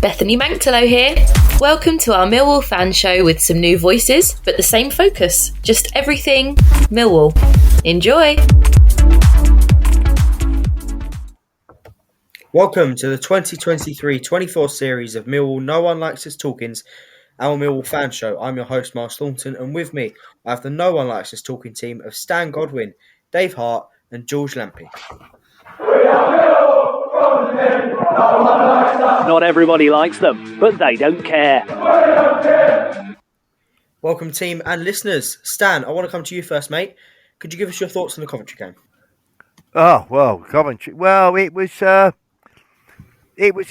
Bethany Manctelo here. Welcome to our Millwall Fans Show with some new voices, but the same focus. Just everything Millwall. Enjoy! Welcome to the 2023-24 series of Millwall No One Likes Us Talkings, our Millwall Fans Show. I'm your host, Myles Thornton, and with me I have the No One Likes Us Talking team of Stan Godwin, Dave Hart and George Lampey. Not everybody likes them, but they don't care. Welcome team and listeners. Stan, I want to come to you first, mate. Could you give us your thoughts on the Coventry game? Oh, well, Coventry. Well, it was a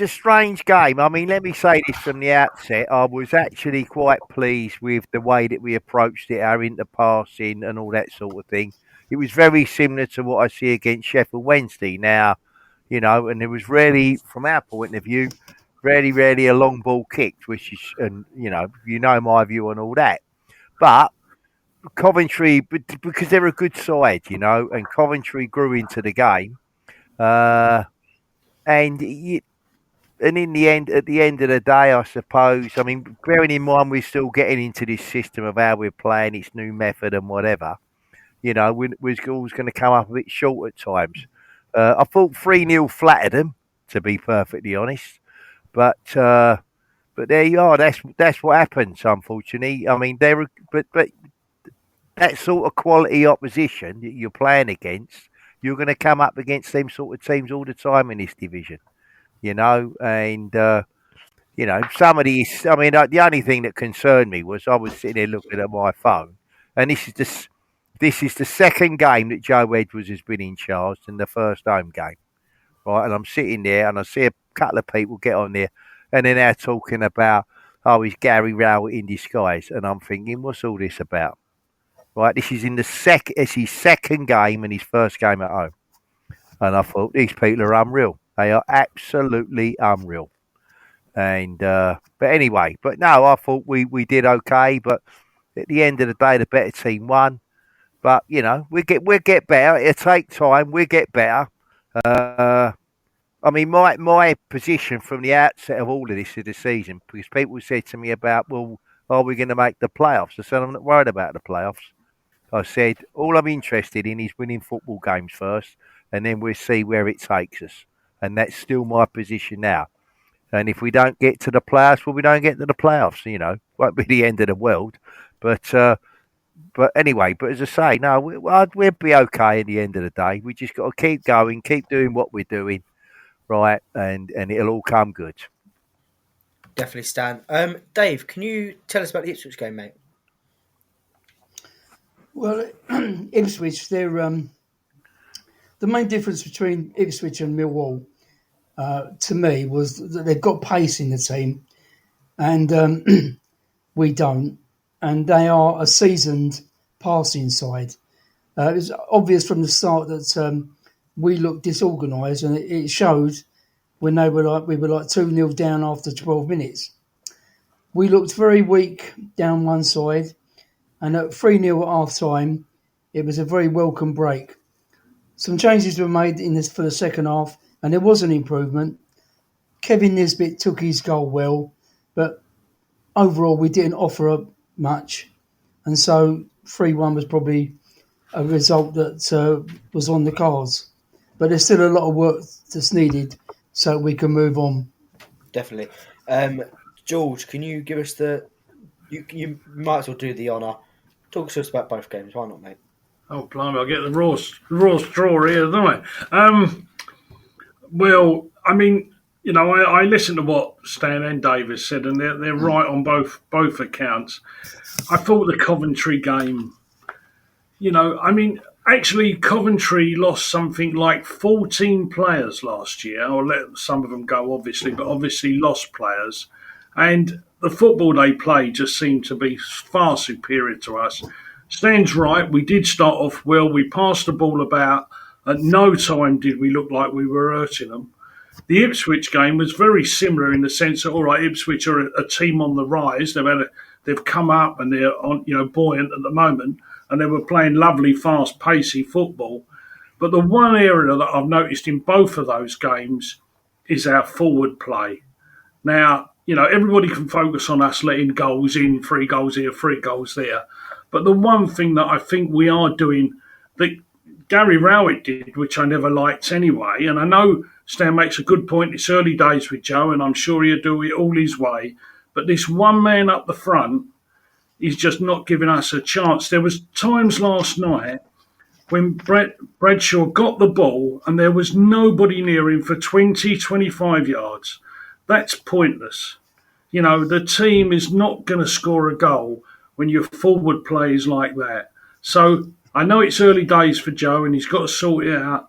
strange game. I mean, let me say this from the outset. I was actually quite pleased with the way that we approached it, our interpassing and all that sort of thing. It was very similar to what I see against Sheffield Wednesday. Now, you know, and there was really, from our point of view, really a long ball kicked, which is, and you know my view on all that. But Coventry, because they're a good side, you know, and Coventry grew into the game, and in the end, at the end of the day, I suppose, I mean, bearing in mind we're still getting into this system of how we're playing, its new method and whatever, you know, we're always going to come up a bit short at times. I thought 3-0 flattered them, to be perfectly honest. But there you are. That's what happens, unfortunately. I mean, but that sort of quality opposition that you're playing against, you're going to come up against them sort of teams all the time in this division, you know. And you know, some of these. I mean, the only thing that concerned me was I was sitting there looking at my phone, and this is the second game that Joe Edwards has been in charge and the first home game, right? And I'm sitting there and I see a couple of people get on there and then they're talking about, oh, he's Gary Rowett in disguise. And I'm thinking, what's all this about? Right, this is it's his second game and his first game at home. And I thought, these people are unreal. They are absolutely unreal. And, but anyway, but no, I thought we did okay. But at the end of the day, the better team won. But, you know, we'll get better. It'll take time. We'll get better. I mean, my position from the outset of all of this of the season, because people said to me about, well, are we going to make the playoffs? I said, I'm not worried about the playoffs. I said, all I'm interested in is winning football games first, and then we'll see where it takes us. And that's still my position now. And if we don't get to the playoffs, well, we don't get to the playoffs, you know. Won't be the end of the world. But anyway, but as I say, no, we'll be okay at the end of the day. We just got to keep going, keep doing what we're doing, right, and it'll all come good. Definitely, Stan. Dave, can you tell us about the Ipswich game, mate? Well, Ipswich, they're the main difference between Ipswich and Millwall, to me, was that they've got pace in the team, and we don't. And they are a seasoned passing side. It was obvious from the start that we looked disorganised, and it showed when we were like 2-0 down after 12 minutes. We looked very weak down one side, and at 3-0 at half-time, it was a very welcome break. Some changes were made for the second half, and there was an improvement. Kevin Nisbet took his goal well, but overall we didn't offer up much, and so 3-1 was probably a result that was on the cards. But there's still a lot of work that's needed so we can move on. Definitely. George, can you give us you might as well do the honour. Talk to us about both games. Why not, mate? Oh, blimey, I get the raw straw here, don't I? Well, I mean, you know, I listened to what Stan and Davis said, and they're right on both accounts. I thought the Coventry game, you know, I mean, actually Coventry lost something like 14 players last year. I'll let some of them go, obviously, but obviously lost players. And the football they played just seemed to be far superior to us. Stan's right, we did start off well. We passed the ball about. At no time did we look like we were hurting them. The Ipswich game was very similar in the sense that, all right, Ipswich are a team on the rise. They've come up and they're on, you know, buoyant at the moment, and they were playing lovely, fast, pacey football. But the one area that I've noticed in both of those games is our forward play. Now, everybody can focus on us letting goals in, 3 goals here, 3 goals there. But the one thing that I think we are doing that Gary Rowett did, which I never liked anyway, and I know Stan makes a good point, it's early days with Joe, and I'm sure he'll do it all his way, but this one man up the front is just not giving us a chance. There was times last night when Bradshaw got the ball and there was nobody near him for 20, 25 yards. That's pointless. The team is not going to score a goal when your forward play is like that. So I know it's early days for Joe and he's got to sort it out,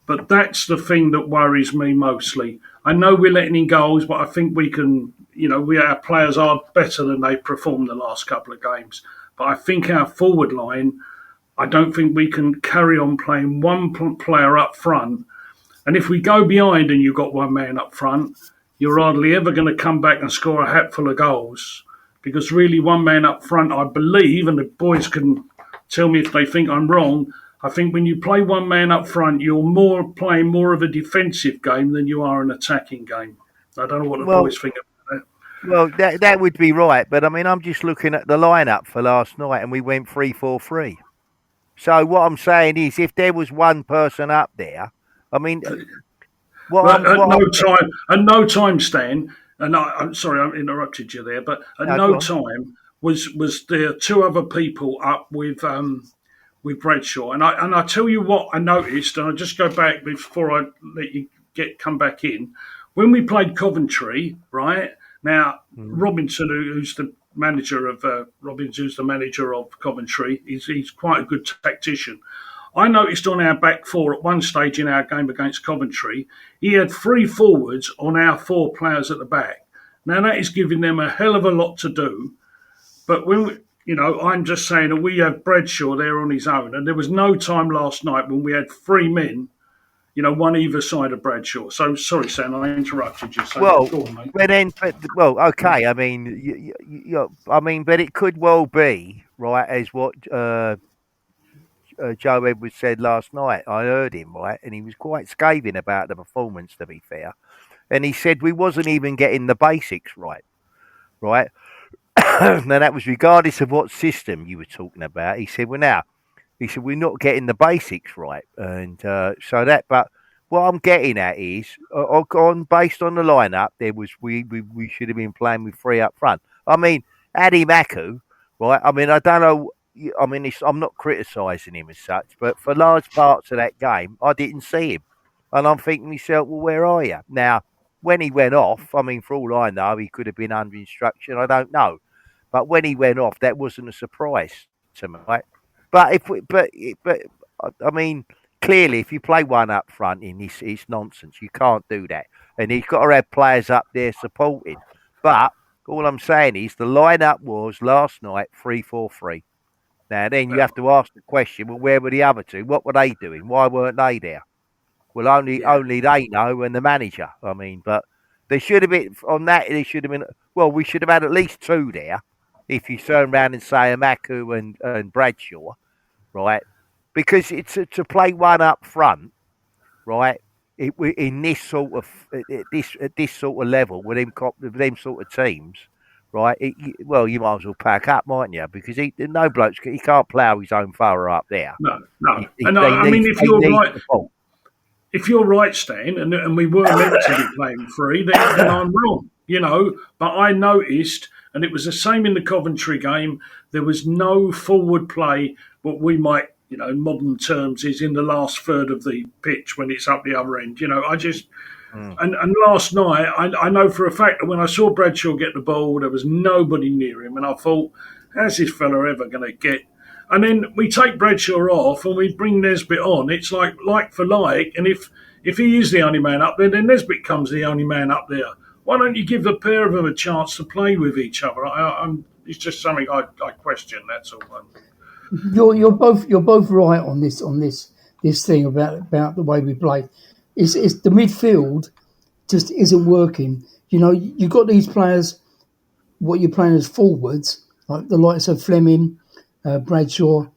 but that's the thing that worries me mostly. I know we're letting in goals, but I think we can, our players are better than they performed the last couple of games. But I think our forward line, I don't think we can carry on playing one player up front. And if we go behind and you've got one man up front, you're hardly ever going to come back and score a hatful of goals. Because really one man up front, I believe, and the boys can tell me if they think I'm wrong, I think when you play one man up front, you're playing more of a defensive game than you are an attacking game. I don't know what the boys think about that. Well, that would be right. But, I'm just looking at the lineup for last night and we went 3-4-3. So what I'm saying is if there was one person up there, At no time, Stan, and I'm sorry I interrupted you there, but at no time was there 2 other people up with Bradshaw. And I tell you what I noticed, and I'll just go back before I let you come back in. When we played Coventry, right, now Robinson, who's the manager of Coventry, he's quite a good tactician. I noticed on our back 4 at one stage in our game against Coventry, he had 3 forwards on our 4 players at the back. Now that is giving them a hell of a lot to do. But when I'm just saying that we have Bradshaw there on his own, and there was no time last night when we had 3 men, one either side of Bradshaw. So sorry, Sam, I interrupted you. So go on, mate. Okay. But it could well be right as what Joe Edwards said last night. I heard him, right, and he was quite scathing about the performance, to be fair. And he said we wasn't even getting the basics right. Now, that was regardless of what system you were talking about. He said, we're not getting the basics right. And but what I'm getting at is, based on the lineup, we should have been playing with 3 up front. Adi Maku, right? I don't know. I'm not criticising him as such, but for large parts of that game, I didn't see him. And I'm thinking to myself, well, where are you? Now, when he went off, for all I know, he could have been under instruction. I don't know. But when he went off, that wasn't a surprise to me, right? But clearly, if you play one up front in this, it's nonsense. You can't do that. And he's got to have players up there supporting. But all I'm saying is the lineup was last night 3-4-3. Now, then you have to ask the question, well, where were the other 2? What were they doing? Why weren't they there? Well, only they know and the manager. But there should have been, on that, there should have been, well, we should have had at least 2 there if you turn around and say Amaku and Bradshaw, right? Because it's to play one up front, right? In this sort of this sort of level with them sort of teams, right? You might as well pack up, mightn't you? Because he can't plough his own furrow up there. No. If you're right, Stan, and we were meant to be playing 3, then I'm wrong, But I noticed, and it was the same in the Coventry game, there was no forward play, what we might, in modern terms, is in the last third of the pitch when it's up the other end. And last night, I know for a fact that when I saw Bradshaw get the ball, there was nobody near him. And I thought, how's this fella ever going to get? And then we take Bradshaw off and we bring Nesbitt on. It's like for like. And if he is the only man up there, then Nesbitt comes the only man up there. Why don't you give the pair of them a chance to play with each other? It's just something I question. That's all. You're both right on this thing about the way we play. It's the midfield just isn't working. You've got these players, what you're playing as forwards, like the likes of Fleming, Bradshaw,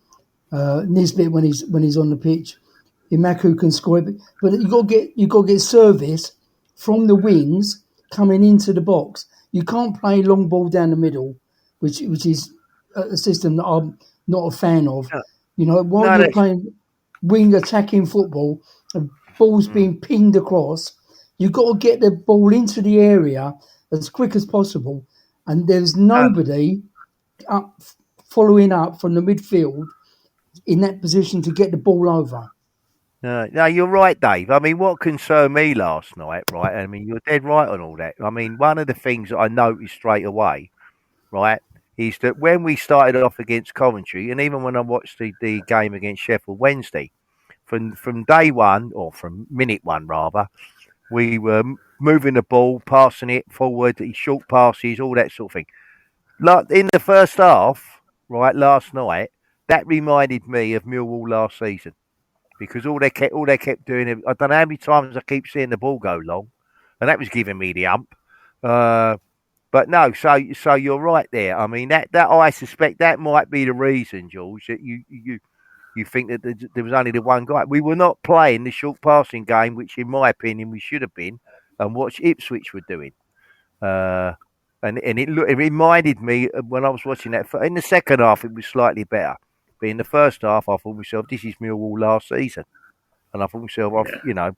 Nisbet when he's on the pitch. Imaku can score it, but you got to get service from the wings coming into the box. You can't play long ball down the middle, which is a system that I'm not a fan of. You know, while you're playing wing attacking football, and ball's being pinged across, you've got to get the ball into the area as quick as possible. And there's nobody up following up from the midfield in that position to get the ball over. No, you're right, Dave. I mean, what concerned me last night, right? I mean, you're dead right on all that. I mean, one of the things that I noticed straight away, right, is that when we started off against Coventry, and even when I watched the game against Sheffield Wednesday, from day one, or from minute one rather, we were moving the ball, passing it forward, short passes, all that sort of thing. Like in the first half, right, last night, that reminded me of Millwall last season. Because all they kept doing, I don't know how many times I keep seeing the ball go long, and that was giving me the hump. But no, so you're right there. I mean, that I suspect that might be the reason, George, that you think that there was only the one guy. We were not playing the short passing game, which in my opinion we should have been, and what Ipswich were doing. And it reminded me of when I was watching that. In the second half, it was slightly better. But in the first half, I thought to myself, this is Millwall last season. And I thought to myself,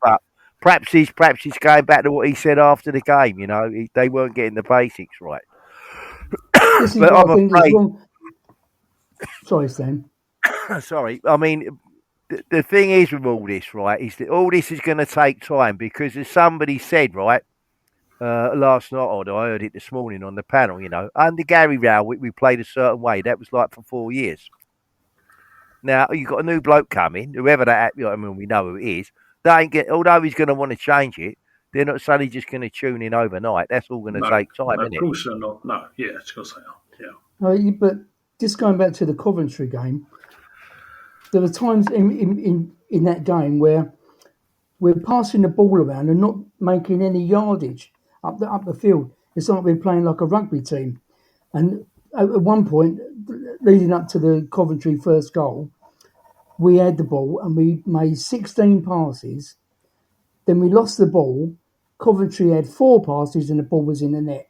but perhaps he's going back to what he said after the game. You know, they weren't getting the basics right. But I'm afraid. Sorry, Stan. Sorry. I mean, the thing is with all this, right, is that all this is going to take time because, as somebody said, right, last night, or I heard it this morning on the panel, you know, under Gary Rowett, we played a certain way. That was like for 4 years. Now, you've got a new bloke coming, whoever that, I mean, we know who it is. Although he's going to want to change it, they're not suddenly just going to tune in overnight. That's all going to take time, isn't it? Of course they're not. No, yeah, of course they are. Yeah. But just going back to the Coventry game, there were times in that game where we're passing the ball around and not making any yardage up the field. It's like we're playing like a rugby team. And at one point, leading up to the Coventry first goal, we had the ball and we made 16 passes. Then we lost the ball. Coventry had 4 passes and the ball was in the net.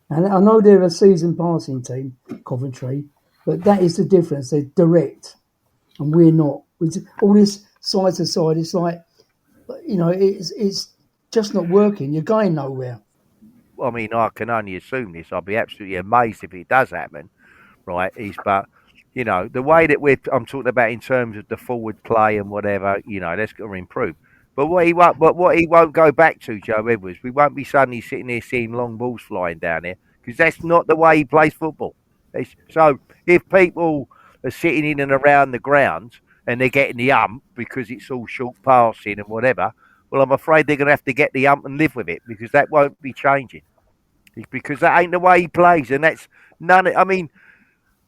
And I know they're a seasoned passing team, Coventry, but that is the difference. They're direct and we're not. All this side to side, it's like, you know, it's just not working. You're going nowhere. Well, I mean, I can only assume this. I'll be absolutely amazed if it does happen, right? But, you know, the way that I'm talking about in terms of the forward play and whatever, you know, that's going to improve. But what he won't go back to, Joe Edwards, we won't be suddenly sitting there seeing long balls flying down there because that's not the way he plays football. So if people are sitting in and around the ground and they're getting the hump because it's all short passing and whatever, well, I'm afraid they're going to have to get the hump and live with it because that won't be changing. It's because that ain't the way he plays, and that's none. I mean,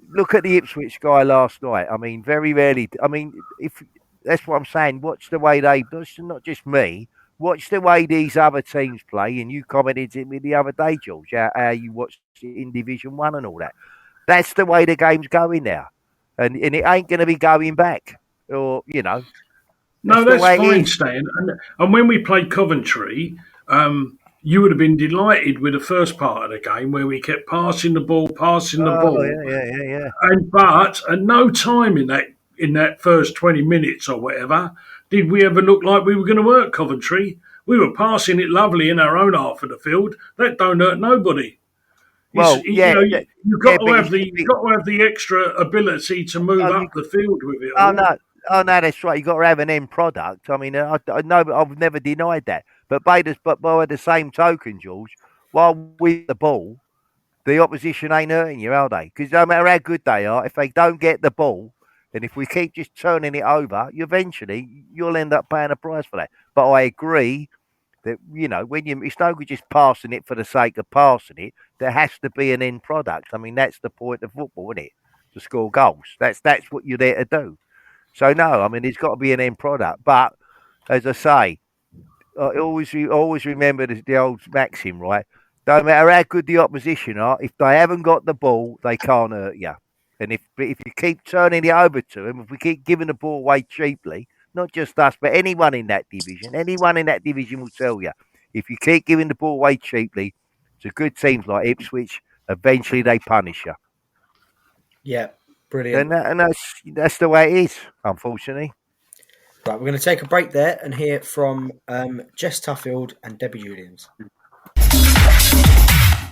look at the Ipswich guy last night. I mean, very rarely. I mean, if that's what I'm saying, watch the way not just me. Watch the way these other teams play, and you commented to me the other day, George, how you watched it in Division 1 and all that. That's the way the game's going now, and it ain't going to be going back, or you know. No, that's fine, Stan. And when we played Coventry, you would have been delighted with the first part of the game where we kept passing the ball. Yeah. But at no time in that first 20 minutes or whatever did we ever look like we were going to hurt Coventry. We were passing it lovely in our own half of the field. That don't hurt nobody. You've got to have the extra ability to move up the field with it. Oh no, that's right. You got to have an end product. I mean, I know, but I've never denied that. But by the same token, George, while with the ball, the opposition ain't hurting you, are they? Because no matter how good they are, if they don't get the ball, and if we keep just turning it over, you'll end up paying a price for that. But I agree that, you know, it's no good just passing it for the sake of passing it. There has to be an end product. I mean, that's the point of football, isn't it? To score goals. That's what you're there to do. So, no, I mean, there's got to be an end product. But, as I say, I always remember the old maxim, right? No matter how good the opposition are, if they haven't got the ball, they can't hurt you. And if you keep turning it over to them, if we keep giving the ball away cheaply, not just us, but anyone in that division will tell you, If you keep giving the ball away cheaply to good teams like Ipswich, eventually they punish you. Yeah, brilliant. And that's the way it is, unfortunately. Right, we're going to take a break there and hear from Jess Tuffield and Debbie Julians.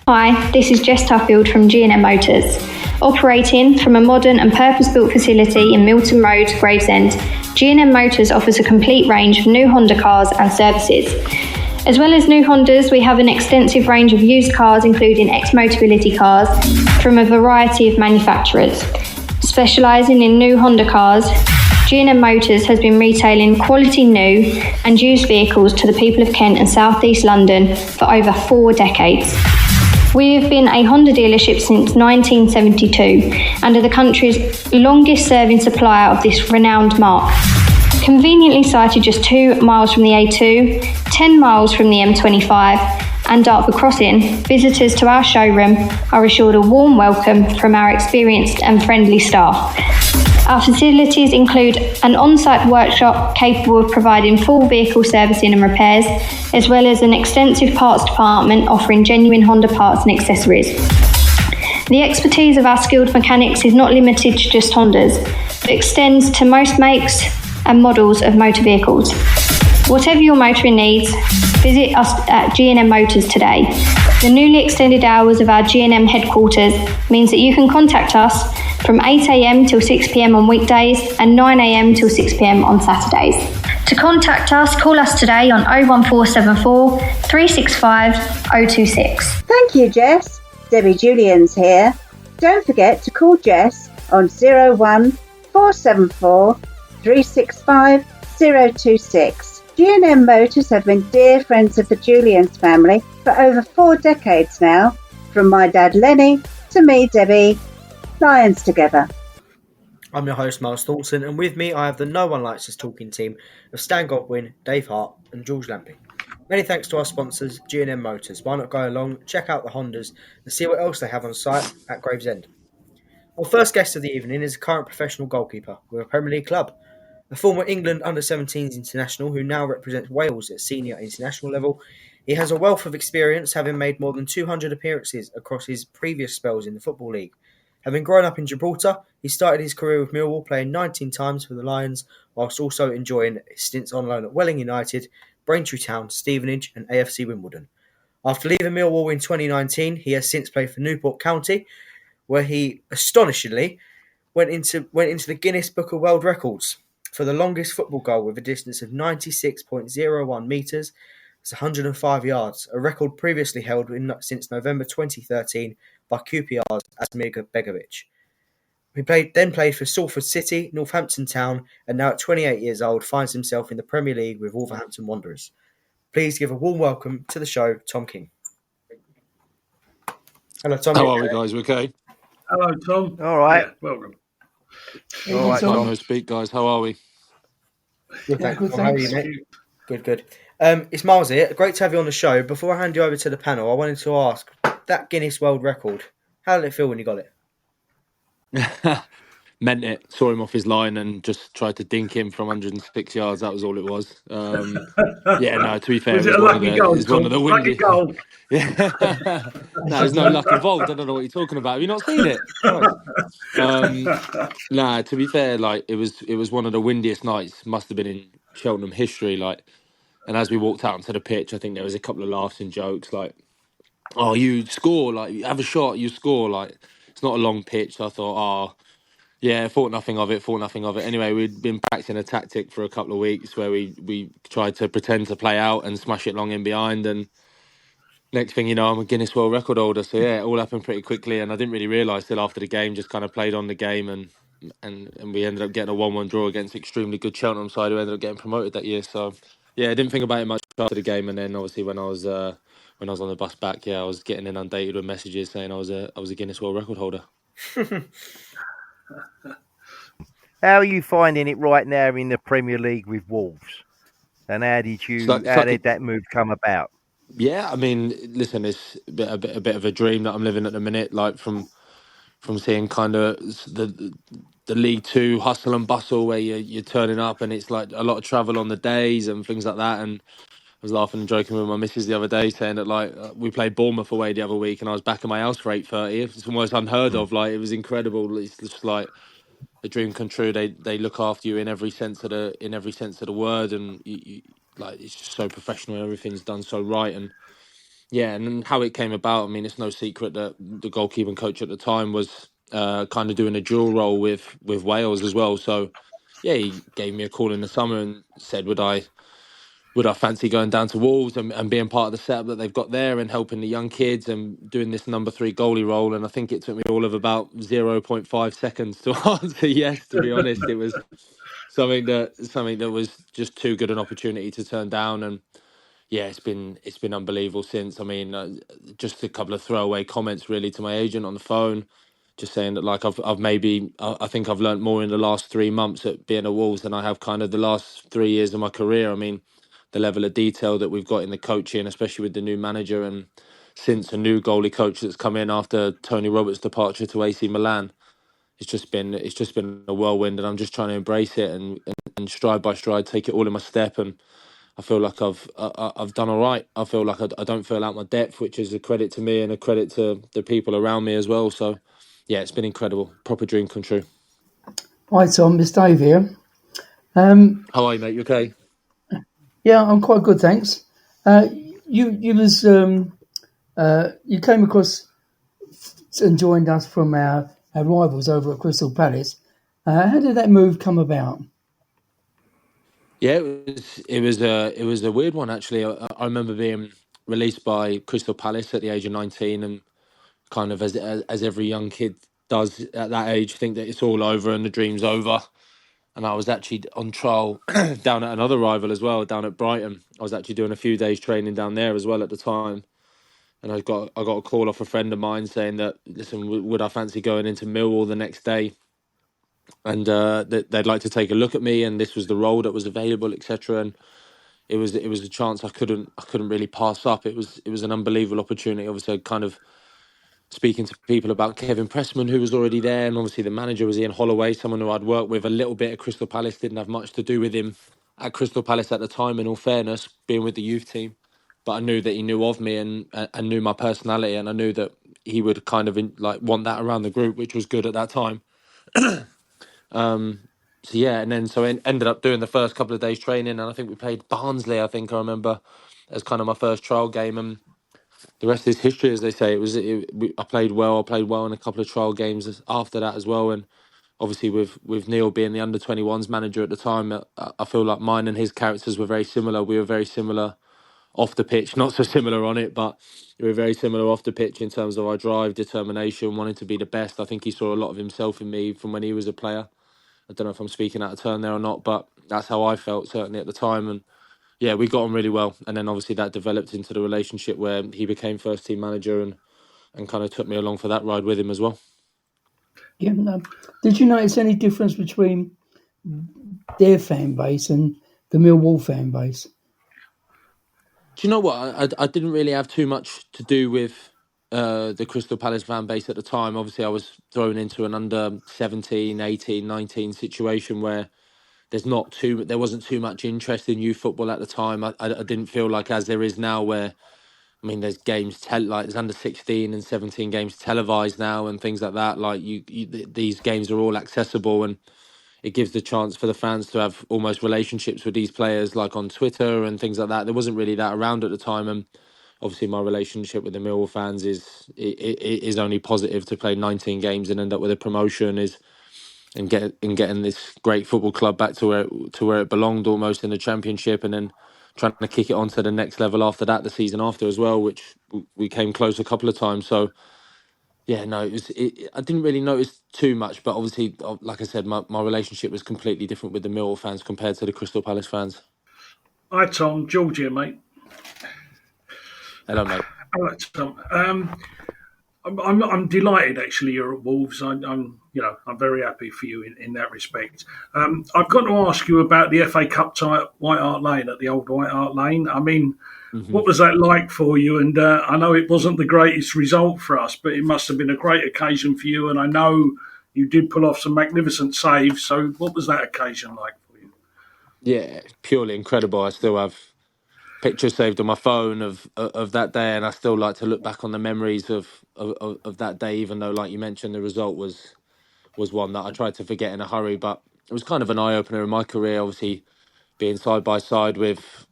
Hi, this is Jess Tuffield from G&M Motors. Operating from a modern and purpose-built facility in Milton Road, Gravesend, G&M Motors offers a complete range of new Honda cars and services. As well as new Hondas, we have an extensive range of used cars, including ex-Motability cars from a variety of manufacturers. Specialising in new Honda cars, G&M Motors has been retailing quality new and used vehicles to the people of Kent and South East London for over 4 decades. We have been a Honda dealership since 1972 and are the country's longest serving supplier of this renowned marque. Conveniently sited just 2 miles from the A2, 10 miles from the M25 and Dartford Crossing, visitors to our showroom are assured a warm welcome from our experienced and friendly staff. Our facilities include an on-site workshop capable of providing full vehicle servicing and repairs, as well as an extensive parts department offering genuine Honda parts and accessories. The expertise of our skilled mechanics is not limited to just Hondas, but extends to most makes and models of motor vehicles. Whatever your motoring needs, visit us at G&M Motors today. The newly extended hours of our G&M headquarters means that you can contact us from 8 a.m. till 6 p.m. on weekdays and 9 a.m. till 6 p.m. on Saturdays. To contact us, call us today on 01474 365 026. Thank you, Jess. Debbie Julians here. Don't forget to call Jess on 01474 365 026. G&M Motors have been dear friends of the Julians family for over 4 decades now. From my dad Lenny to me, Debbie, Lions together. I'm your host, Myles Thornton, and with me I have the No One Likes Us talking team of Stan Godwin, Dave Hart and George Lampey. Many thanks to our sponsors, G&M Motors. Why not go along, check out the Hondas and see what else they have on site at Gravesend. Our first guest of the evening is a current professional goalkeeper with a Premier League club. A former England under-17s international who now represents Wales at senior international level. He has a wealth of experience, having made more than 200 appearances across his previous spells in the Football League. Having grown up in Gibraltar, he started his career with Millwall, playing 19 times for the Lions, whilst also enjoying stints on loan at Welling United, Braintree Town, Stevenage and AFC Wimbledon. After leaving Millwall in 2019, he has since played for Newport County, where he astonishingly went into the Guinness Book of World Records for the longest football goal with a distance of 96.01 metres. It's 105 yards, a record previously held since November 2013 by QPR's Asmir Begovic. He played for Salford City, Northampton Town, and now at 28 years old finds himself in the Premier League with Wolverhampton Wanderers. Please give a warm welcome to the show, Tom King. Hello, Tom. How are we, guys? We okay? Hello, Tom. All right. Yeah, welcome. All right, Tom. Tom. No speak, guys. How are we? Good, Yeah, good, Tom. How are you, thanks. mate? Good. It's Myles here. Great to have you on the show. Before I hand you over to the panel, I wanted to ask, that Guinness World Record, how did it feel when you got it? Meant it. Saw him off his line and just tried to dink him from 106 yards. That was all it was. Yeah, no, to be fair, Was it a one lucky of goal, the, one of the Tom? Lucky windy. goal. Yeah. No, there's no luck involved. I don't know what you're talking about. Have you not seen it? Nah, to be fair, like it was one of the windiest nights. Must have been in Cheltenham history. Like, and as we walked out onto the pitch, I think there was a couple of laughs and jokes. Like, oh, you score, like you have a shot, you score. Like, it's not a long pitch. So I thought, oh, yeah, thought nothing of it. Anyway, we'd been practicing a tactic for a couple of weeks where we tried to pretend to play out and smash it long in behind. And next thing you know, I'm a Guinness World Record holder. So yeah, it all happened pretty quickly. And I didn't really realise till after the game, just kind of played on the game. And we ended up getting a 1-1 draw against extremely good Cheltenham side who ended up getting promoted that year. So yeah, I didn't think about it much after the game. And then obviously when I was on the bus back, I was getting inundated with messages saying I was a Guinness World Record holder. How are you finding it right now in the Premier League with Wolves? And how did that move come about? Yeah, I mean, listen, it's a bit of a dream that I'm living at the minute. Like from seeing kind of the League Two hustle and bustle where you're turning up and it's like a lot of travel on the days and things like that. And was laughing and joking with my missus the other day, saying that like we played Bournemouth away the other week, and I was back in my house for 8:30. It's almost unheard of. Like it was incredible. It's just like a dream come true. They look after you in every sense of the word, and like it's just so professional. Everything's done so right, and yeah, and then how it came about. I mean, it's no secret that the goalkeeping coach at the time was kind of doing a dual role with Wales as well. So yeah, he gave me a call in the summer and said, would I fancy going down to Wolves and being part of the setup that they've got there and helping the young kids and doing this number 3 goalie role? And I think it took me all of about 0.5 seconds to answer yes. To be honest, it was something that was just too good an opportunity to turn down. And yeah, it's been unbelievable since. I mean, just a couple of throwaway comments really to my agent on the phone, just saying that like I've maybe I think I've learnt more in the last 3 months at being at Wolves than I have kind of the last 3 years of my career. I mean, the level of detail that we've got in the coaching, especially with the new manager and since a new goalie coach that's come in after Tony Roberts' departure to AC Milan, it's just been a whirlwind, and I'm just trying to embrace it and stride by stride take it all in my step. And I feel like I've done all right. I feel like I don't feel out my depth, which is a credit to me and a credit to the people around me as well. So, yeah, it's been incredible. Proper dream come true. Hi Tom, it's Dave here. How are you, mate? You okay? Yeah, I'm quite good, thanks. You came across and joined us from our rivals over at Crystal Palace. How did that move come about? Yeah, it was a weird one actually. I remember being released by Crystal Palace at the age of 19, and kind of as every young kid does at that age, think that it's all over and the dream's over. And I was actually on trial down at another rival as well, down at Brighton. I was actually doing a few days training down there as well at the time, and I got a call off a friend of mine saying that, listen, would I fancy going into Millwall the next day, and that they'd like to take a look at me, and this was the role that was available, etc. And it was a chance I couldn't really pass up. It was an unbelievable opportunity. Obviously, kind of speaking to people about Kevin Pressman, who was already there, and obviously the manager was Ian Holloway, someone who I'd worked with a little bit at Crystal Palace. Didn't have much to do with him at Crystal Palace at the time, in all fairness, being with the youth team. But I knew that he knew of me and knew my personality, and I knew that he would kind of like want that around the group, which was good at that time. So yeah, and then so I ended up doing the first couple of days training, and I think we played Barnsley. I think I remember as kind of my first trial game, and the rest is history, as they say. I played well. I played well in a couple of trial games after that as well, and obviously with Neil being the under-21s manager at the time, I feel like mine and his characters were very similar. We were very similar off the pitch, not so similar on it, but we were very similar off the pitch in terms of our drive, determination, wanting to be the best. I think he saw a lot of himself in me from when he was a player. I don't know if I'm speaking out of turn there or not, but that's how I felt certainly at the time. And yeah, we got on really well. And then obviously that developed into the relationship where he became first team manager and kind of took me along for that ride with him as well. Yeah, no. Did you notice any difference between their fan base and the Millwall fan base? Do you know what? I didn't really have too much to do with the Crystal Palace fan base at the time. Obviously, I was thrown into an under 17, 18, 19 situation where there wasn't too much interest in youth football at the time. I didn't feel like as there is now, where I mean, there's games like there's under 16 and 17 games televised now and things like that. Like these games are all accessible, and it gives the chance for the fans to have almost relationships with these players, like on Twitter and things like that. There wasn't really that around at the time, and obviously my relationship with the Millwall fans is only positive. To play 19 games and end up with a promotion and getting this great football club back to where it belonged, almost in the Championship, and then trying to kick it on to the next level after that, the season after as well, which we came close a couple of times. So yeah, no, I didn't really notice too much, but obviously, like I said, my relationship was completely different with the Millwall fans compared to the Crystal Palace fans. Hi Tom, George here, mate. Hello, mate. Hello, Tom. I'm delighted actually you're at Wolves. I'm very happy for you in that respect. I've got to ask you about the FA Cup tie at White Hart Lane, at the old White Hart Lane. I mean, what was that like for you? And I know it wasn't the greatest result for us, but it must have been a great occasion for you. And I know you did pull off some magnificent saves. So what was that occasion like for you? Yeah, purely incredible. I still have pictures saved on my phone of that day, and I still like to look back on the memories of that day, even though, like you mentioned, the result was one that I tried to forget in a hurry. But it was kind of an eye opener in my career, obviously being side by side with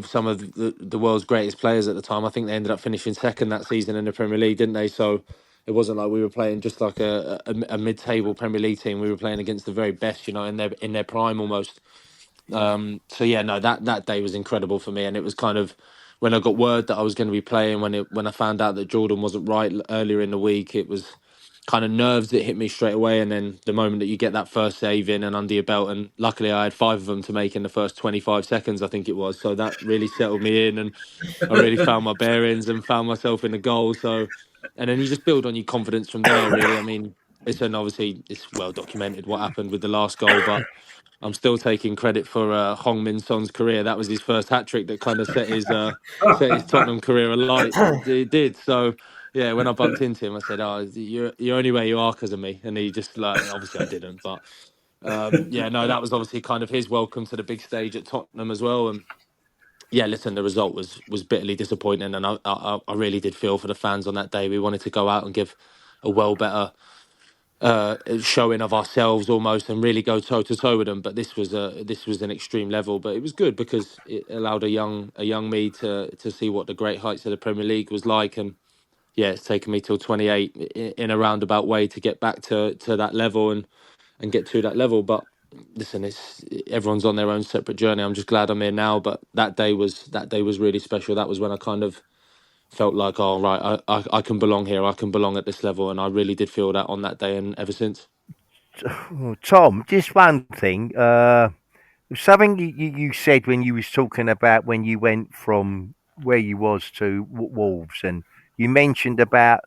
some of the world's greatest players at the time. I think they ended up finishing second that season in the Premier League, didn't they? So it wasn't like we were playing just like a mid-table Premier League team. We were playing against the very best, in their prime almost. So yeah, no, that day was incredible for me, and it was kind of when I got word that I was going to be playing, when I found out that Jordan wasn't right earlier in the week, it was kind of nerves that hit me straight away, and then the moment that you get that first save in and under your belt, and luckily I had 5 of them to make in the first 25 seconds, I think it was, so that really settled me in, and I really found my bearings and found myself in the goal. So, and then you just build on your confidence from there, really. I mean, obviously it's well documented what happened with the last goal, but I'm still taking credit for Hong Min Son's career. That was his first hat trick that kind of set his Tottenham career alight. It did. So yeah, when I bumped into him, I said, "Oh, you're only where you are because of me." And he just like, obviously I didn't, but yeah, no, that was obviously kind of his welcome to the big stage at Tottenham as well. And yeah, listen, the result was bitterly disappointing, and I really did feel for the fans on that day. We wanted to go out and give a well better showing of ourselves almost, and really go toe to toe with them. But this was an extreme level, but it was good because it allowed a young me to see what the great heights of the Premier League was like. And yeah, it's taken me till 28 in a roundabout way to get back to that level and get to that level. But listen, everyone's on their own separate journey. I'm just glad I'm here now. But that day was really special. That was when I kind of felt like, oh right, I can belong here. I can belong at this level, and I really did feel that on that day, and ever since. Tom, just one thing. Something you said when you was talking about when you went from where you was to Wolves, and you mentioned about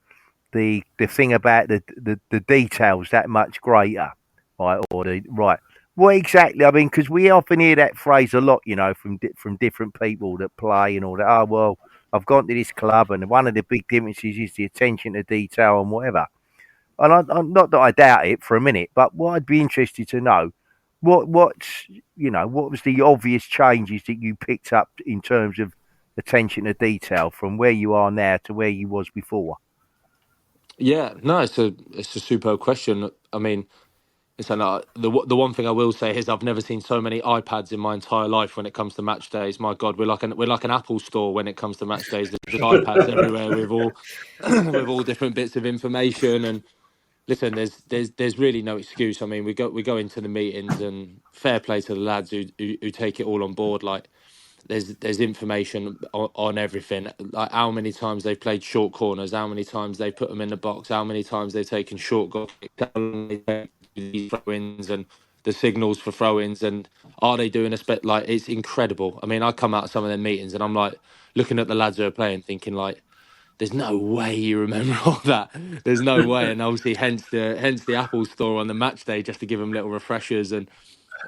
the thing about the details that much greater, right? Or the right. What exactly? I mean, because we often hear that phrase a lot, from different people that play and all that. Oh well, I've gone to this club, and one of the big differences is the attention to detail and whatever. And I'm not that I doubt it for a minute, but what I'd be interested to know, what was the obvious changes that you picked up in terms of attention to detail from where you are now to where you was before? Yeah, no, it's a superb question. I mean, the one thing I will say is I've never seen so many iPads in my entire life when it comes to match days. My God, we're like an Apple store when it comes to match days. There's just iPads everywhere with all with all different bits of information. And listen, there's really no excuse. I mean, we go into the meetings, and fair play to the lads who take it all on board. Like there's information on everything, like how many times they've played short corners, how many times they put them in the box, how many times they've taken short goal kicks, how long they take these throw-ins and the signals for throw-ins, and are they doing like it's incredible. I mean, I come out of some of their meetings and I'm like looking at the lads who are playing thinking like, there's no way you remember all that. There's no way. And obviously hence the Apple store on the match day, just to give them little refreshers and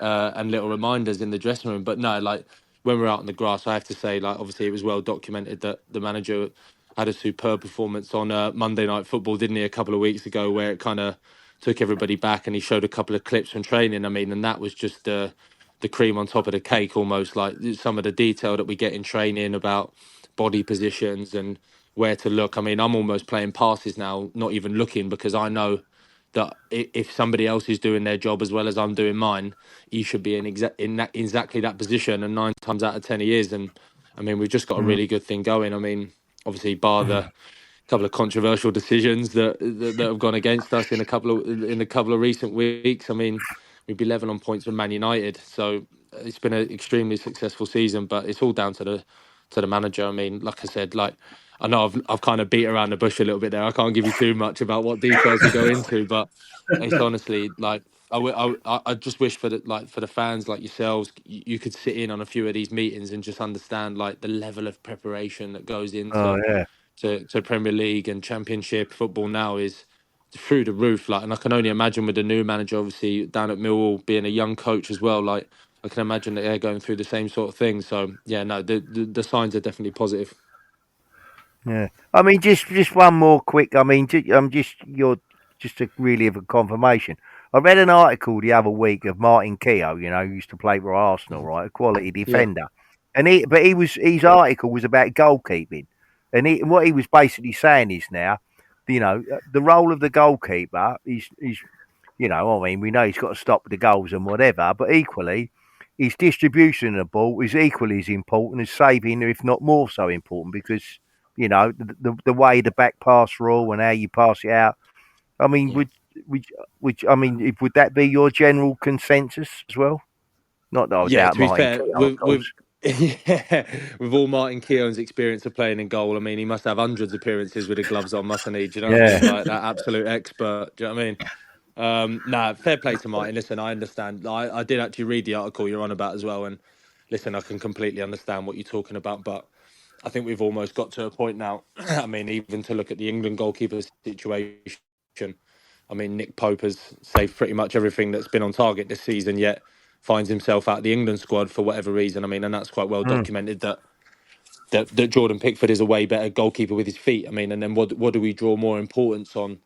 little reminders in the dressing room. But no, like when we're out on the grass, I have to say, like obviously it was well documented that the manager had a superb performance on Monday Night Football, didn't he, a couple of weeks ago, where it kind of took everybody back, and he showed a couple of clips from training. I mean, and that was just the cream on top of the cake, almost, like some of the detail that we get in training about body positions and where to look. I mean, I'm almost playing passes now, not even looking, because I know that if somebody else is doing their job as well as I'm doing mine, you should be in exactly that position. And 9 times out of 10 he is. And I mean, we've just got a really good thing going. I mean, obviously, bar the couple of controversial decisions that have gone against us in a couple of recent weeks. I mean, we'd be level on points with Man United. So it's been an extremely successful season, but it's all down to the manager. I mean, like I said, like I know I've kind of beat around the bush a little bit there. I can't give you too much about what details we go into, but it's honestly like I just wish for the fans like yourselves, you could sit in on a few of these meetings and just understand like the level of preparation that goes into to Premier League and Championship football now is through the roof. Like, and I can only imagine with the new manager, obviously down at Millwall, being a young coach as well. Like, I can imagine that they're going through the same sort of thing. So yeah, no, the signs are definitely positive. Yeah, I mean, just one more quick. I mean, just a really of a confirmation. I read an article the other week of Martin Keogh, who used to play for Arsenal, right, a quality defender. And his article was about goalkeeping, and what he was basically saying is now, the role of the goalkeeper is, I mean, we know he's got to stop the goals and whatever, but equally, his distribution of the ball is equally as important as saving, if not more so important, because the way the back pass rule and how you pass it out. I mean, would that be your general consensus as well? Not that I Yeah, doubt to be Martin fair, Keown, of course. with all Martin Keown's experience of playing in goal, I mean, he must have hundreds of appearances with the gloves on, mustn't he? Do you know what I mean? Yeah. Like that absolute expert. Do you know what I mean? Nah, fair play to Martin. Listen, I understand. I did actually read the article you're on about as well, and listen, I can completely understand what you're talking about, but I think we've almost got to a point now. I mean, even to look at the England goalkeeper situation. I mean, Nick Pope has saved pretty much everything that's been on target this season, yet finds himself out the England squad for whatever reason. I mean, and that's quite well documented that Jordan Pickford is a way better goalkeeper with his feet. I mean, and then what do we draw more importance on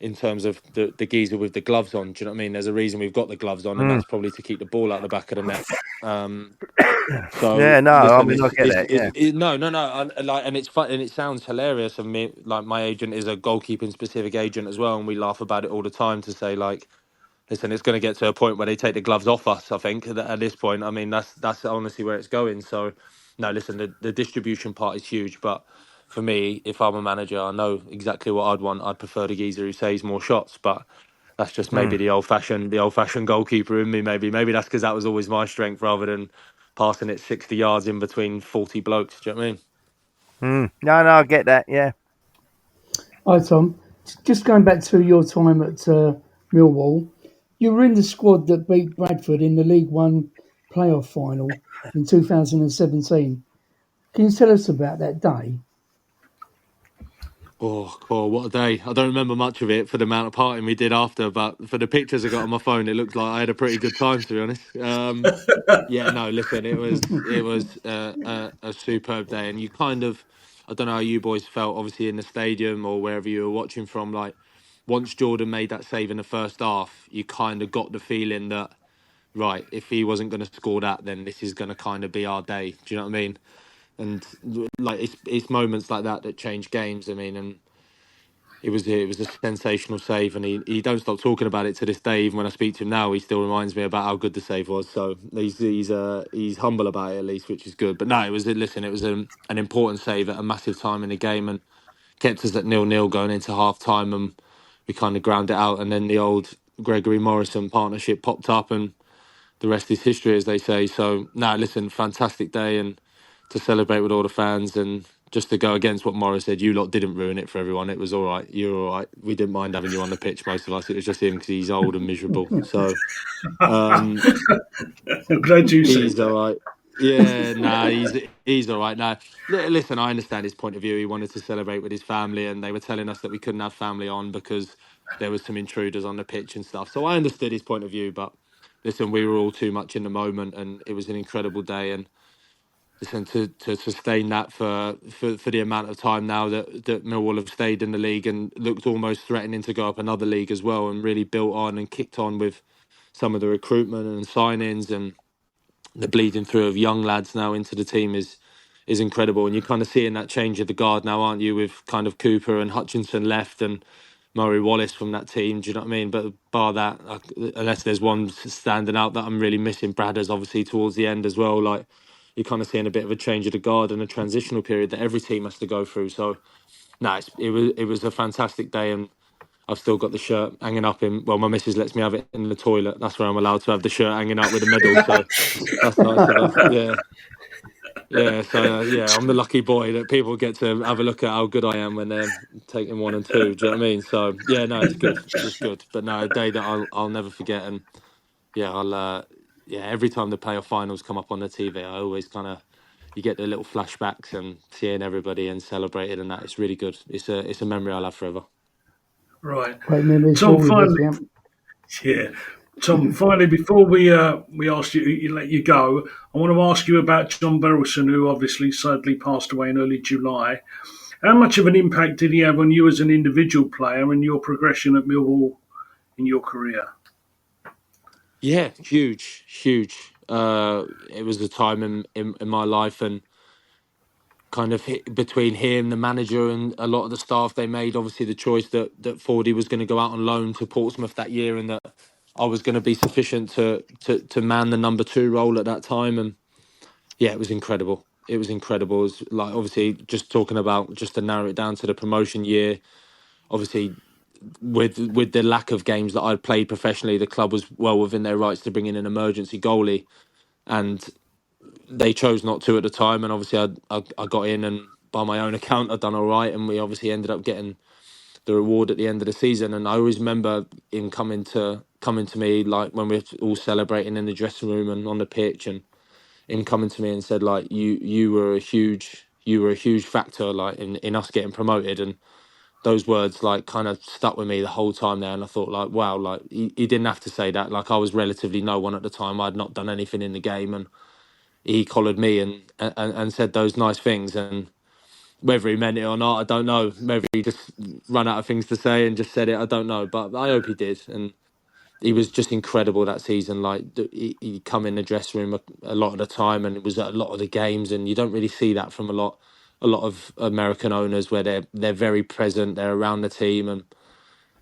in terms of the geezer with the gloves on? Do you know what I mean? There's a reason we've got the gloves on, and that's probably to keep the ball out the back of the net. So Yeah, no, I listen, mean, I get that. Yeah. no, and it's fun, and it sounds hilarious of me. Like my agent is a goalkeeping specific agent as well, and we laugh about it all the time to say like, listen, it's going to get to a point where they take the gloves off us. I think at this point, I mean, that's honestly where it's going. So, no, listen, the distribution part is huge, but for me, if I'm a manager, I know exactly what I'd want. I'd prefer the geezer who saves more shots, but that's just maybe the old fashioned goalkeeper in me. Maybe that's because that was always my strength rather than passing it 60 yards in between 40 blokes. Do you know what I mean? No, I get that. Yeah. Hi, Tom. Just going back to your time at Millwall, you were in the squad that beat Bradford in the League One playoff final in 2017. Can you tell us about that day? Oh, cool. What a day. I don't remember much of it for the amount of partying we did after, but for the pictures I got on my phone, it looked like I had a pretty good time, to be honest. Yeah, no, listen, it was a superb day, and you kind of, I don't know how you boys felt, obviously in the stadium or wherever you were watching from. Like, once Jordan made that save in the first half, you kind of got the feeling that, right, if he wasn't going to score that, then this is going to kind of be our day. Do you know what I mean? And like it's moments like that that change games. I mean, and it was a sensational save, and he don't stop talking about it to this day. Even when I speak to him now, he still reminds me about how good the save was. So he's humble about it at least, which is good. But no, it was an important save at a massive time in the game, and kept us at 0-0 going into half time, and we kind of ground it out. And then the old Gregory Morrison partnership popped up, and the rest is history, as they say. So no, listen, fantastic day, and to celebrate with all the fans, and just to go against what Morris said, you lot didn't ruin it for everyone. It was all right. You're all right. We didn't mind having you on the pitch, most of us. It was just him because he's old and miserable. So I'm glad you said he's that. all right. Yeah, nah, he's all right. Now, listen, I understand his point of view. He wanted to celebrate with his family, and they were telling us that we couldn't have family on because there was some intruders on the pitch and stuff. So I understood his point of view, but listen, we were all too much in the moment, and it was an incredible day. And listen, to sustain that for the amount of time now that Millwall have stayed in the league and looked almost threatening to go up another league as well, and really built on and kicked on with some of the recruitment and signings, and the bleeding through of young lads now into the team is incredible. And you're kind of seeing that change of the guard now, aren't you, with kind of Cooper and Hutchinson left and Murray Wallace from that team. Do you know what I mean? But bar that, unless there's one standing out that I'm really missing, Bradders obviously towards the end as well. Like, you're kind of seeing a bit of a change of the guard and a transitional period that every team has to go through. So, no, it was a fantastic day, and I've still got the shirt hanging up in. Well, my missus lets me have it in the toilet. That's where I'm allowed to have the shirt hanging up with the medal. So that's nice of her. Yeah. Yeah, so yeah, I'm the lucky boy that people get to have a look at how good I am when they're taking 1 and 2. Do you know what I mean? So yeah, no, it's good. It's good. But no, a day that I'll never forget. And yeah, every time the playoff finals come up on the TV, I always kind of, you get the little flashbacks and seeing everybody and celebrating, and that it's really good. It's a memory I'll have forever. Right. Great memories. Tom, always, finally, yeah. Tom, finally, before we ask you, let you go, I want to ask you about John Berylson, who obviously sadly passed away in early July. How much of an impact did he have on you as an individual player and your progression at Millwall in your career? Yeah, huge, huge. It was a time in my life, and kind of between him, the manager, and a lot of the staff, they made obviously the choice that Fordy was going to go out on loan to Portsmouth that year, and that I was going to be sufficient to man the number 2 role at that time. And yeah, it was incredible. It was incredible. It was like, obviously, just talking about, just to narrow it down to the promotion year, obviously with the lack of games that I'd played professionally, the club was well within their rights to bring in an emergency goalie, and they chose not to at the time. And obviously I got in, and by my own account I'd done all right, and we obviously ended up getting the reward at the end of the season. And I always remember him coming to me, like when we were all celebrating in the dressing room and on the pitch, and him coming to me and said, like, you were a huge factor, like, in us getting promoted. And those words, like, kind of stuck with me the whole time there. And I thought, like, wow, like, he didn't have to say that. Like, I was relatively no one at the time. I'd not done anything in the game, and he collared me and said those nice things. And whether he meant it or not, I don't know. Maybe he just ran out of things to say and just said it, I don't know. But I hope he did. And he was just incredible that season. Like, he come in the dressing room a lot of the time, and it was at a lot of the games, and you don't really see that from a lot of American owners, where they're very present, they're around the team. And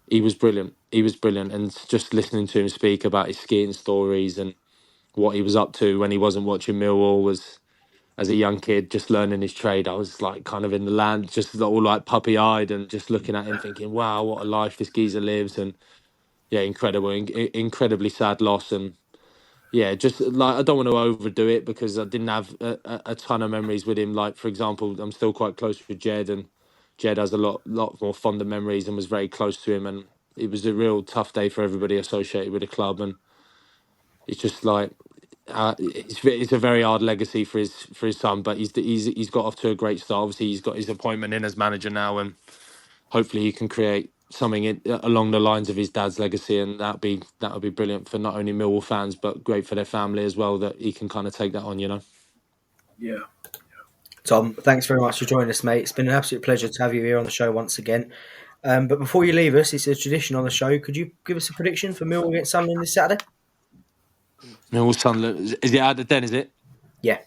he was brilliant. And just listening to him speak about his skiing stories and what he was up to when he wasn't watching Millwall, was, as a young kid, just learning his trade, I was like kind of in the land, just all like puppy-eyed, and just looking at him thinking, wow, what a life this geezer lives. And yeah, incredible, incredibly sad loss. And yeah, just like, I don't want to overdo it, because I didn't have a ton of memories with him. Like, for example, I'm still quite close with Jed, and Jed has a lot more fonder memories and was very close to him. And it was a real tough day for everybody associated with the club. And it's just like, it's a very hard legacy for his son, but he's got off to a great start. Obviously, he's got his appointment in as manager now, and hopefully he can create something along the lines of his dad's legacy, and that would be brilliant for not only Millwall fans, but great for their family as well, that he can kind of take that on, you know. Yeah. Tom, thanks very much for joining us, mate. It's been an absolute pleasure to have you here on the show once again. But before you leave us, it's a tradition on the show. Could you give us a prediction for Millwall against Sunderland this Saturday? Millwall Sunderland, is it out of 10, is it? Yeah.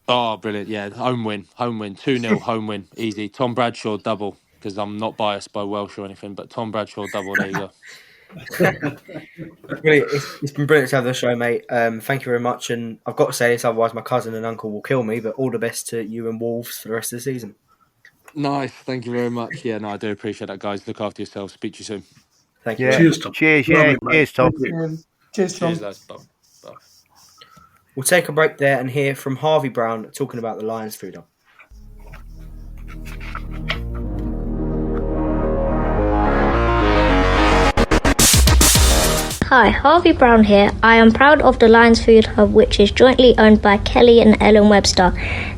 Oh, brilliant. Yeah, home win. 2-0 home win, easy. Tom Bradshaw double, because I'm not biased by Welsh or anything, but Tom Bradshaw double, there you go. Brilliant. It's been brilliant to have the show, mate. Thank you very much. And I've got to say this, otherwise my cousin and uncle will kill me, but all the best to you and Wolves for the rest of the season. Nice. Thank you very much. Yeah, no, I do appreciate that, guys. Look after yourselves. Speak to you soon. Thank you. Yeah. Cheers, Tom. Cheers, Lovely, yeah. Cheers, Tom. Cheers, Tom. Cheers, lads. Bye. We'll take a break there and hear from Harvey Brown talking about the Lions food hub. Hi, Harvey Brown here. I am proud of the Lions Food Hub, which is jointly owned by Kelly and Ellen Webster,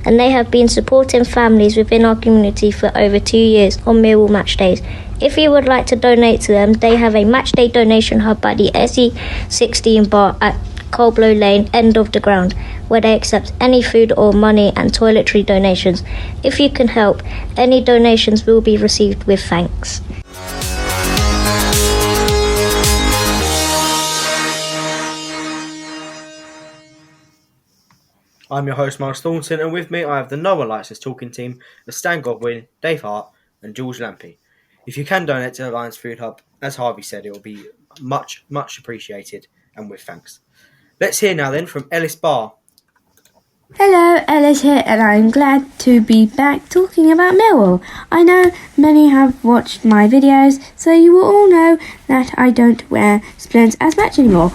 and they have been supporting families within our community for over 2 years on Millwall match days. If you would like to donate to them, they have a match day donation hub by the SE16 bar at Coldblow Lane, end of the ground, where they accept any food or money and toiletry donations. If you can help, any donations will be received with thanks. I'm your host, Myles Thornton, and with me I have the No One Likes Us talking team of Stan Godwin, Dave Hart and George Lampey. If you can donate to the Lions Food Hub, as Harvey said, it will be much, much appreciated and with thanks. Let's hear now then from Ellis Barr. Hello, Ellis here, and I'm glad to be back talking about Millwall. I know many have watched my videos, so you will all know that I don't wear splints as much anymore.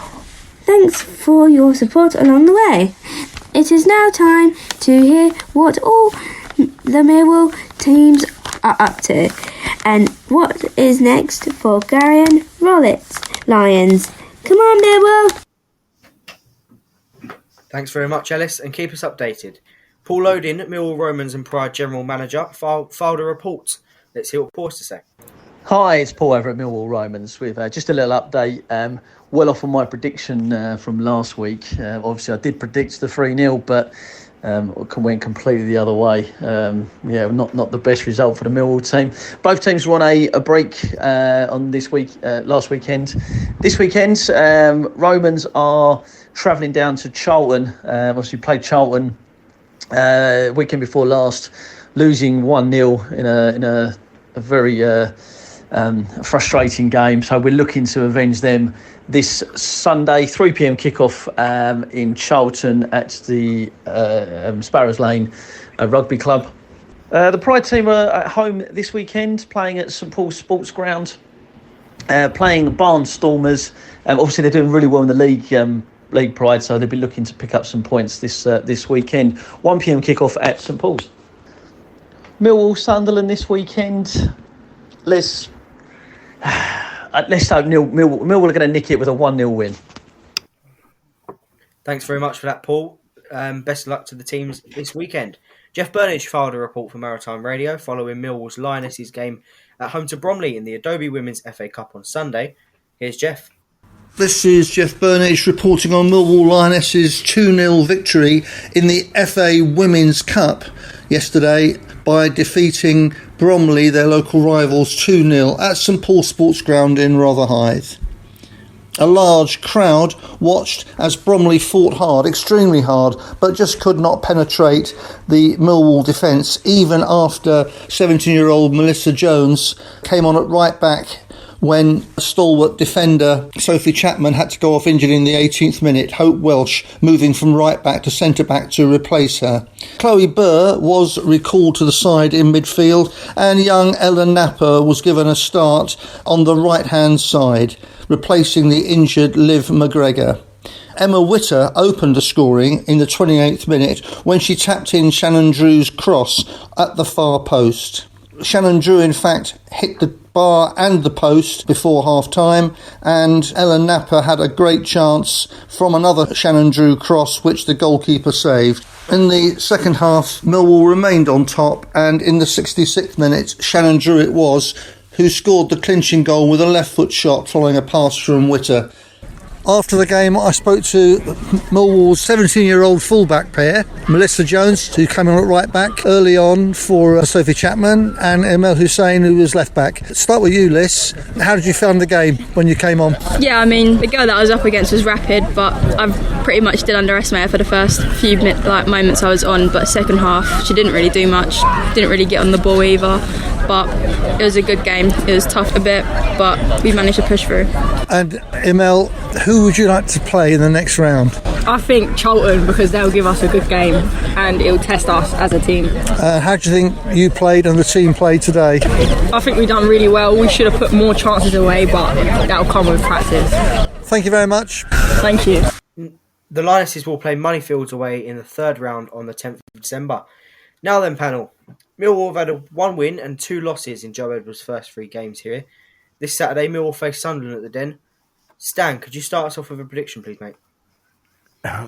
Thanks for your support along the way. It is now time to hear what all the Millwall teams are up to, and what is next for Garion Rollitt's Lions. Come on, Millwall! Thanks very much, Ellis, and keep us updated. Paul Odin, Millwall Romans and Pride General Manager, filed a report. Let's hear what Paul has to say. Hi, it's Paul over at Millwall Romans with just a little update. Well off on my prediction from last week. Obviously, I did predict the 3-0, but went completely the other way. Not the best result for the Millwall team. Both teams were on a break on this week, last weekend. This weekend, Romans are travelling down to Charlton. Obviously played Charlton weekend before last, losing 1-0 in a very frustrating game. So we're looking to avenge them this Sunday, 3 p.m. kickoff in Charlton at the Sparrows Lane Rugby Club. The Pride team are at home this weekend, playing at St Paul's Sports Ground, playing Barnstormers. Obviously, they're doing really well in the League Pride, so they'll be looking to pick up some points this weekend. 1 p.m. kickoff at St Paul's. Millwall Sunderland this weekend. Let's hope Millwall are going to nick it with a 1-0 win. Thanks very much for that, Paul. Best of luck to the teams this weekend. Jeff Burnage filed a report for Maritime Radio following Millwall's Lionesses game at home to Bromley in the Adobe Women's FA Cup on Sunday. Here's Jeff. This is Jeff Burnage reporting on Millwall Lionesses' 2-0 victory in the FA Women's Cup yesterday by defeating Bromley, their local rivals, 2-0 at St Paul's Sports Ground in Rotherhithe. A large crowd watched as Bromley fought hard, extremely hard, but just could not penetrate the Millwall defence, even after 17-year-old Melissa Jones came on at right back when stalwart defender Sophie Chapman had to go off injured in the 18th minute, Hope Welsh moving from right back to centre back to replace her. Chloe Burr was recalled to the side in midfield, and young Ellen Napper was given a start on the right hand side, replacing the injured Liv McGregor. Emma Witter opened the scoring in the 28th minute when she tapped in Shannon Drew's cross at the far post. Shannon Drew, in fact, hit the bar and the post before half-time, and Ellen Napper had a great chance from another Shannon Drew cross, which the goalkeeper saved. In the second half, Millwall remained on top, and in the 66th minute, Shannon Drew it was who scored the clinching goal with a left-foot shot following a pass from Witter. After the game, I spoke to Millwall's 17-year-old fullback pair, Melissa Jones, who came on at right back early on for Sophie Chapman, and Emel Hussein, who was left back. Start with you, Liz. How did you find the game when you came on? Yeah, I mean, the girl that I was up against was rapid, but I pretty much did underestimate her for the first few moments I was on, but second half, she didn't really do much, didn't really get on the ball either. But it was a good game. It was tough a bit, but we managed to push through. And Emel, who would you like to play in the next round? I think Charlton, because they'll give us a good game and it'll test us as a team. How do you think you played and the team played today? I think we've done really well. We should have put more chances away, but that'll come with practice. Thank you very much. Thank you. The Lionesses will play Moneyfields away in the third round on the 10th of December. Now then, panel. Millwall have had 1 win and 2 losses in Joe Edwards' first 3 games here. This Saturday, Millwall face Sunderland at the Den. Stan, could you start us off with a prediction, please, mate?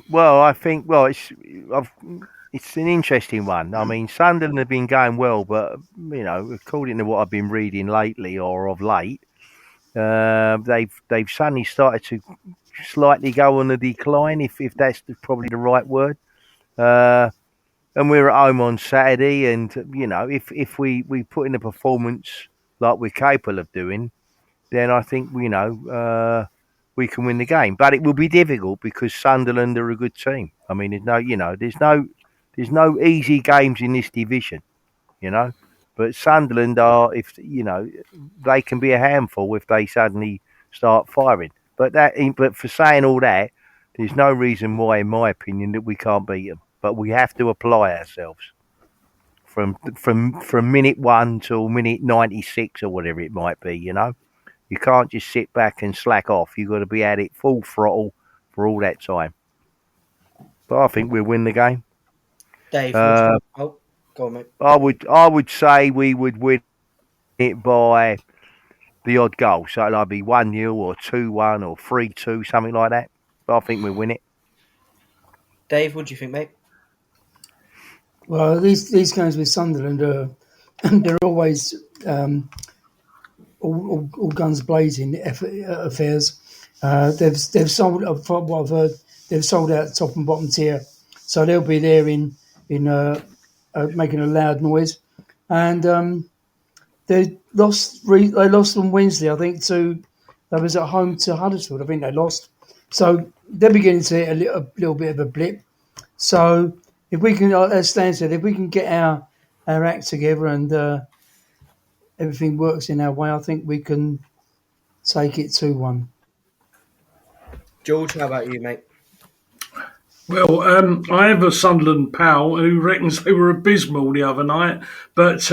Well, I think it's an interesting one. I mean, Sunderland have been going well, but according to what I've been reading lately or of late, they've suddenly started to slightly go on the decline, if that's probably the right word. And we're at home on Saturday, and if we put in a performance like we're capable of doing, then I think we can win the game. But it will be difficult because Sunderland are a good team. I mean, there's no easy games in this division, But Sunderland are, they can be a handful if they suddenly start firing. But for saying all that, there's no reason why, in my opinion, that we can't beat them. But we have to apply ourselves from minute 1 till minute 96 or whatever it might be. You can't just sit back and slack off. You've got to be at it full throttle for all that time. But I think we'll win the game. Dave, go on, mate. I would say we would win it by the odd goal. So it'll either be 1-0 or 2-1 or 3-2, something like that. But I think we'll win it. Dave, what do you think, mate? Well, these games with Sunderland they're always all guns blazing affairs. They've sold, from what I've heard, they've sold out top and bottom tier, so they'll be there in in making a loud noise, and they lost. They lost on Wednesday, I think. They was at home to Huddersfield. I think they lost, so they're beginning to hit a little bit of a blip. So if we can, as Stan said, if we can get our act together and everything works in our way, I think we can take it 2-1. George, how about you, mate? Well, I have a Sunderland pal who reckons they were abysmal the other night, but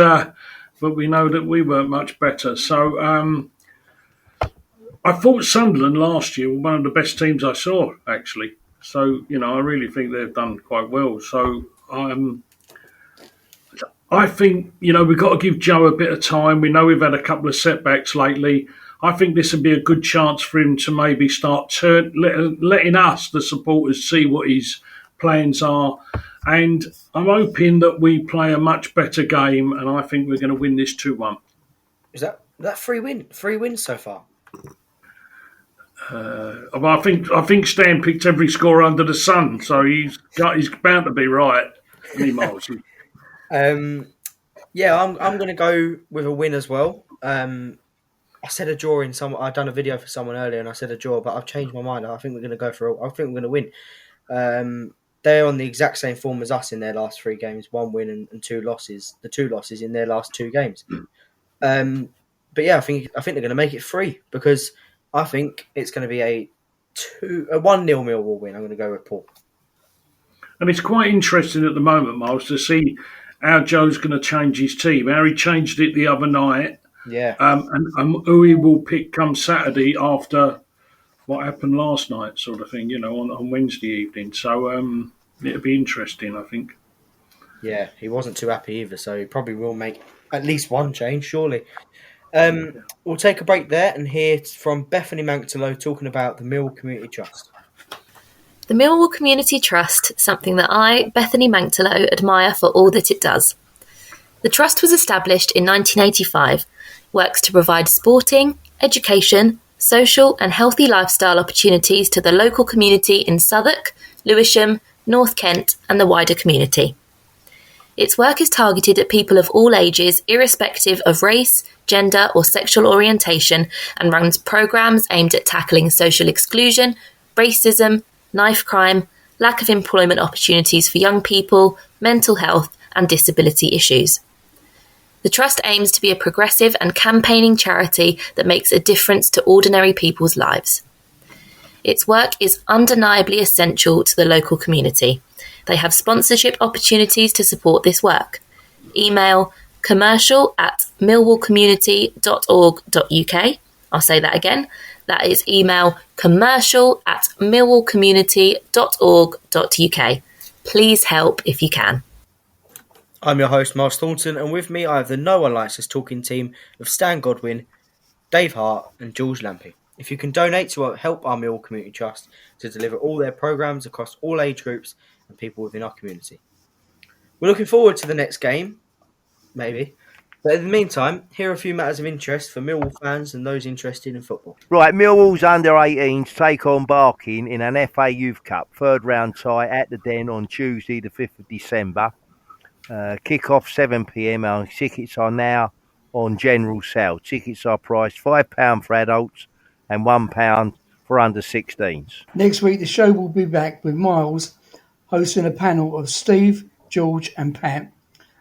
we know that we weren't much better. So I thought Sunderland last year were one of the best teams I saw, actually. So, I really think they've done quite well. So I think, we've got to give Joe a bit of time. We know we've had a couple of setbacks lately. I think this would be a good chance for him to maybe start letting us, the supporters, see what his plans are. And I'm hoping that we play a much better game, and I think we're going to win this 2-1. Is that 3 wins so far? I think Stan picked every score under the sun, so he's bound to be right. Myles. Yeah, I'm going to go with a win as well. I said a draw I'd done a video for someone earlier, and I said a draw, but I've changed my mind. I think we're going to I think we're going to win. They're on the exact same form as us in their last 3 games: 1 win and 2 losses. The 2 losses in their last 2 games. But yeah, I think they're going to make it 3 because I think it's going to be a 1-0 Millwall win. I'm going to go with Paul. And it's quite interesting at the moment, Myles, to see how Joe's going to change his team. How he changed it the other night. Yeah. And who he will pick come Saturday after what happened last night, sort of thing, on Wednesday evening. So it'll be interesting, I think. Yeah, he wasn't too happy either, so he probably will make at least one change, surely. We'll take a break there and hear from Bethany Manctolo talking about the Millwall Community Trust. The Millwall Community Trust, something that I, Bethany Manctolo, admire for all that it does. The Trust was established in 1985, works to provide sporting, education, social and healthy lifestyle opportunities to the local community in Southwark, Lewisham, North Kent and the wider community. Its work is targeted at people of all ages, irrespective of race, gender or sexual orientation, and runs programmes aimed at tackling social exclusion, racism, knife crime, lack of employment opportunities for young people, mental health and disability issues. The Trust aims to be a progressive and campaigning charity that makes a difference to ordinary people's lives. Its work is undeniably essential to the local community. They have sponsorship opportunities to support this work. Email commercial@millwallcommunity.org.uk. I'll say that again. That is email commercial@millwallcommunity.org.uk. Please help if you can. I'm your host, Myles Thornton, and with me I have the No One Likes Us talking team of Stan Godwin, Dave Hart and George Lampey. If you can donate to help our Millwall Community Trust to deliver all their programmes across all age groups and people within our community. We're looking forward to the next game, maybe. But in the meantime, here are a few matters of interest for Millwall fans and those interested in football. Right, Millwall's under-18s take on Barking in an FA Youth Cup third round tie at the Den on Tuesday the 5th of December. Kick-off 7 p.m. and tickets are now on general sale. Tickets are priced £5 for adults and £1 for under 16s. Next week, the show will be back with Myles hosting a panel of Steve, George and Pat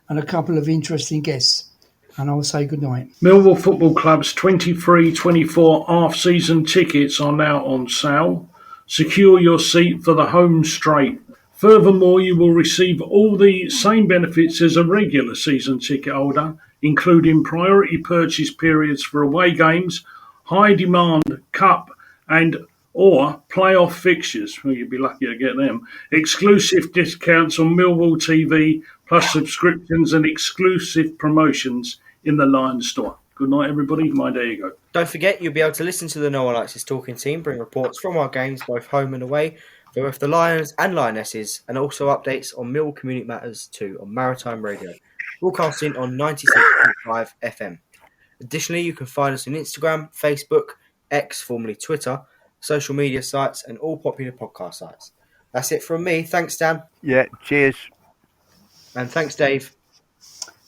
and a couple of interesting guests. And I'll say good night. Millwall Football Club's 23-24 half-season tickets are now on sale. Secure your seat for the home straight. Furthermore, you will receive all the same benefits as a regular season ticket holder, including priority purchase periods for away games, high demand cup and or playoff fixtures. Well, you'd be lucky to get them. Exclusive discounts on Millwall TV, plus subscriptions and exclusive promotions in the Lions store. Good night, everybody. There you go. Don't forget, you'll be able to listen to the No One Likes Us talking team, bring reports from our games, both home and away, for both the Lions and Lionesses, and also updates on Millwall Community Matters too on Maritime Radio, broadcasting on 96.5 FM. Additionally, you can find us on Instagram, Facebook, X, formerly Twitter, social media sites, and all popular podcast sites. That's it from me. Thanks, Dan. Yeah, cheers. And thanks, Dave.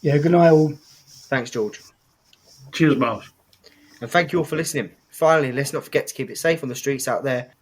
Yeah, good night all. Thanks, George. Cheers, Miles. And thank you all for listening. Finally, let's not forget to keep it safe on the streets out there.